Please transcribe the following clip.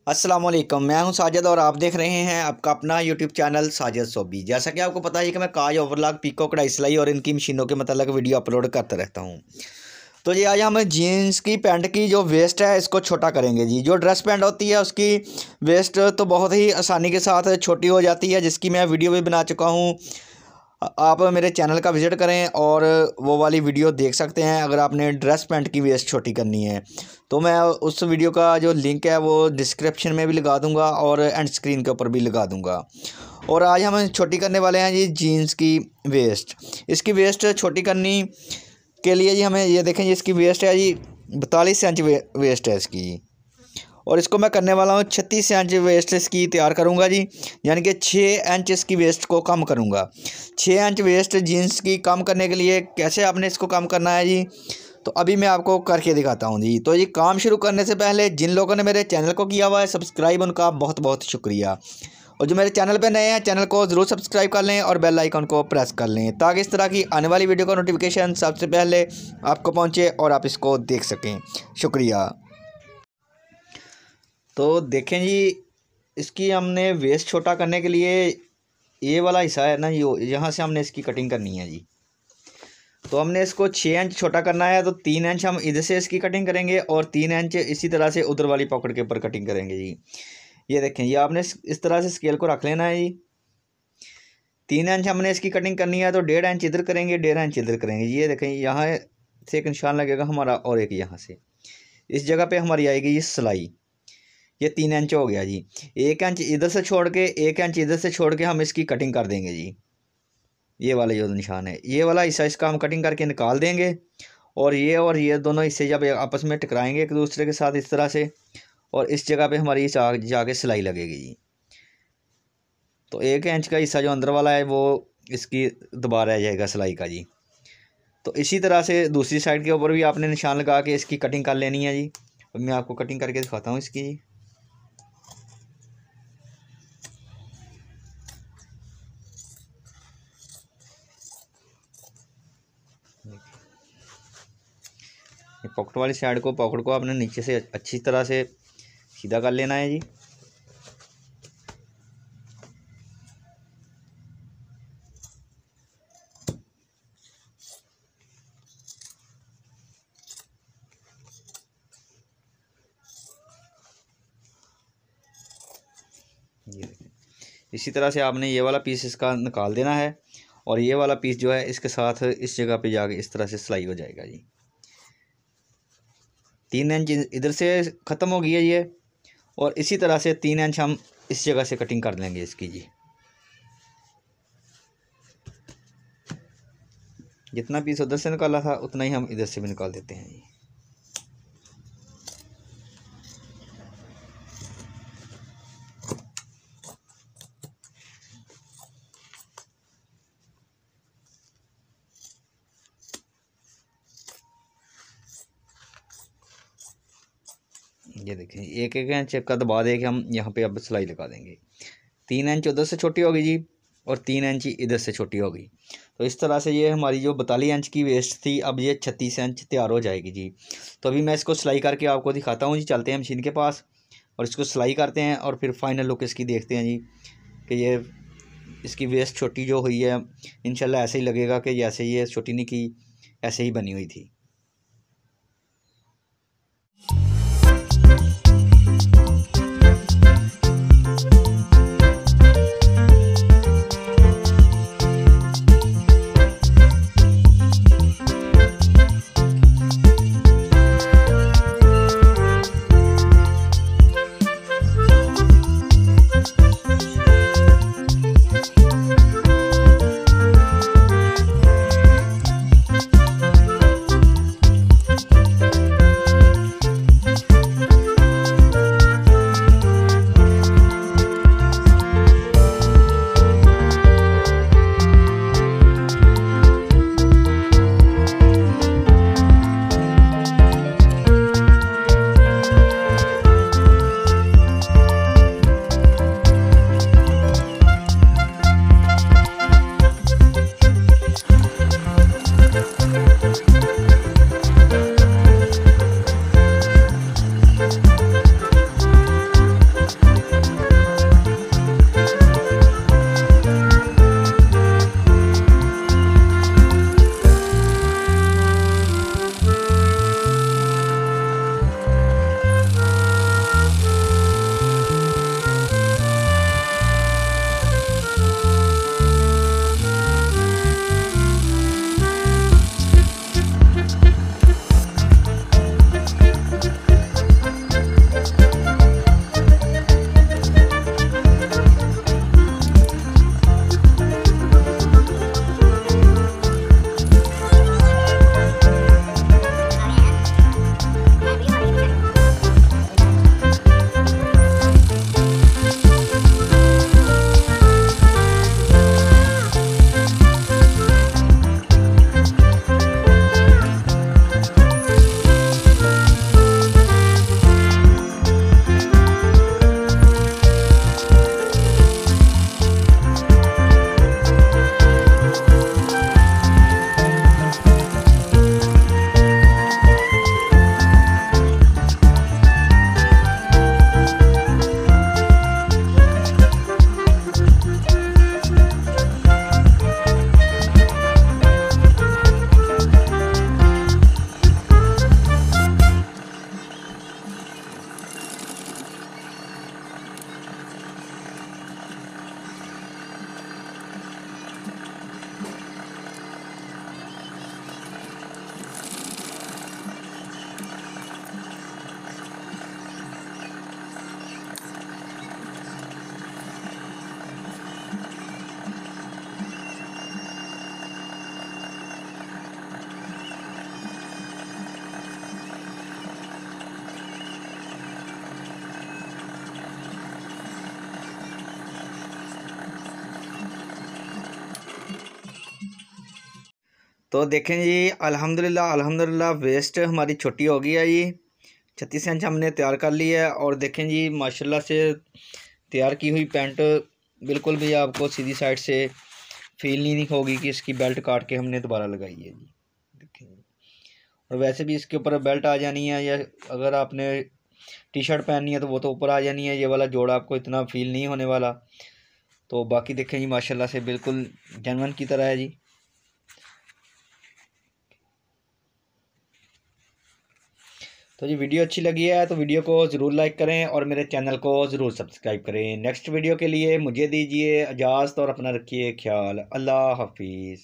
अस्सलाम वालेकुम, मैं हूं साजिद और आप देख रहे हैं आपका अपना यूट्यूब चैनल साजिद सोबी। जैसा कि आपको पता है कि मैं काज, ओवरलॉक, पीको, कढ़ाई सिलाई और इनकी मशीनों के मतलब वीडियो अपलोड करता रहता हूं। तो जी आज हम जीन्स की पैंट की जो वेस्ट है इसको छोटा करेंगे जी। जो ड्रेस पैंट होती है उसकी वेस्ट तो बहुत ही आसानी के साथ छोटी हो जाती है, जिसकी मैं वीडियो भी बना चुका हूँ। आप मेरे चैनल का विज़िट करें और वो वाली वीडियो देख सकते हैं अगर आपने ड्रेस पैंट की वेस्ट छोटी करनी है। तो मैं उस वीडियो का जो लिंक है वो डिस्क्रिप्शन में भी लगा दूंगा और एंड स्क्रीन के ऊपर भी लगा दूंगा। और आज हम छोटी करने वाले हैं जी जीन्स की वेस्ट। इसकी वेस्ट छोटी करनी के लिए जी हमें ये देखें जी, इसकी वेस्ट है जी 42 इंच वेस्ट है इसकी जी। और इसको मैं करने वाला हूँ 36 इंच वेस्ट इसकी तैयार करूँगा जी, यानी कि 6 इंच इसकी वेस्ट को कम करूँगा। 6 इंच वेस्ट जीन्स की कम करने के लिए कैसे आपने इसको कम करना है जी, तो अभी मैं आपको करके दिखाता हूँ जी। तो ये काम शुरू करने से पहले जिन लोगों ने मेरे चैनल को किया हुआ है सब्सक्राइब, उनका बहुत बहुत शुक्रिया। और जो मेरे चैनल पे नए हैं चैनल को ज़रूर सब्सक्राइब कर लें और बेल आइकन को प्रेस कर लें, ताकि इस तरह की आने वाली वीडियो का नोटिफिकेशन सबसे पहले आपको पहुँचे और आप इसको देख सकें। शुक्रिया। तो देखें जी, इसकी हमने वेस्ट छोटा करने के लिए ये वाला हिस्सा है ना, यहाँ से हमने इसकी कटिंग करनी है जी। तो हमने इसको 6 इंच छोटा करना है, तो 3 इंच हम इधर से इसकी कटिंग करेंगे और 3 इंच इसी तरह से उधर वाली पॉकेट के ऊपर कटिंग करेंगे जी। ये देखें, ये आपने इस तरह से स्केल को रख लेना है जी। 3 इंच हमने इसकी कटिंग करनी है, तो 1.5 इंच इधर करेंगे, 1.5 इंच इधर करेंगे। ये देखें, यहाँ से एक निशान लगेगा हमारा और एक यहाँ से, इस जगह पे हमारी आएगी ये सिलाई। ये 3 इंच हो गया जी। 1 इंच इधर से छोड़ के 1 इंच इधर से छोड़ के हम इसकी कटिंग कर देंगे जी। ये वाला जो निशान है, ये वाला हिस्सा इसका हम कटिंग करके निकाल देंगे। और ये दोनों हिस्से जब आपस में टकराएंगे एक दूसरे के साथ इस तरह से, और इस जगह पे हमारी जाके सिलाई लगेगी जी। तो 1 इंच का हिस्सा जो अंदर वाला है वो इसकी दबा रह जाएगा सिलाई का जी। तो इसी तरह से दूसरी साइड के ऊपर भी आपने निशान लगा के इसकी कटिंग कर लेनी है जी। अब मैं आपको कटिंग करके दिखाता हूँ इसकी जी। पॉकेट वाली साइड को, पॉकेट को आपने नीचे से अच्छी तरह से सीधा कर लेना है जी। ये देखिए, इसी तरह से आपने ये वाला पीस इसका निकाल देना है और ये वाला पीस जो है इसके साथ इस जगह पे जाके इस तरह से सिलाई हो जाएगा जी। 3 इंच इधर से ख़त्म हो गई है ये, और इसी तरह से 3 इंच हम इस जगह से कटिंग कर लेंगे इसकी जी। जितना पीस उधर से निकाला था उतना ही हम इधर से भी निकाल देते हैं जी। ये देखें, 1 इंच का दबा दे के हम यहाँ पे अब सिलाई लगा देंगे। 3 इंच उधर से छोटी होगी जी और 3 इंच इधर से छोटी होगी। तो इस तरह से ये हमारी जो 42 इंच की वेस्ट थी अब ये 36 इंच तैयार हो जाएगी जी। तो अभी मैं इसको सिलाई करके आपको दिखाता हूँ जी। चलते हैं मशीन के पास और इसको सिलाई करते हैं और फिर फाइनल लुक इसकी देखते हैं जी कि ये इसकी वेस्ट छोटी जो हुई है इंशाल्लाह ऐसे ही लगेगा कि जैसे ये छोटी नहीं की ऐसे ही बनी हुई थी। तो देखें जी, अल्हम्दुलिल्लाह अल्हम्दुलिल्लाह वेस्ट हमारी छोटी हो गई है जी। 36 इंच हमने तैयार कर लिया है। और देखें जी माशाल्लाह से तैयार की हुई पैंट बिल्कुल भी आपको सीधी साइड से फील नहीं होगी कि इसकी बेल्ट काट के हमने दोबारा लगाई है जी। देखें जी, और वैसे भी इसके ऊपर बेल्ट आ जानी है, या अगर आपने टी शर्ट पहननी है तो वो तो ऊपर आ जानी है। ये वाला जोड़ा आपको इतना फील नहीं होने वाला। तो बाकी देखें जी माशाल्लाह से बिल्कुल जेन्युइन की तरह है जी। तो जी वीडियो अच्छी लगी है तो वीडियो को ज़रूर लाइक करें और मेरे चैनल को ज़रूर सब्सक्राइब करें। नेक्स्ट वीडियो के लिए मुझे दीजिए इजाज़त और अपना रखिए ख्याल। अल्लाह हाफिज़।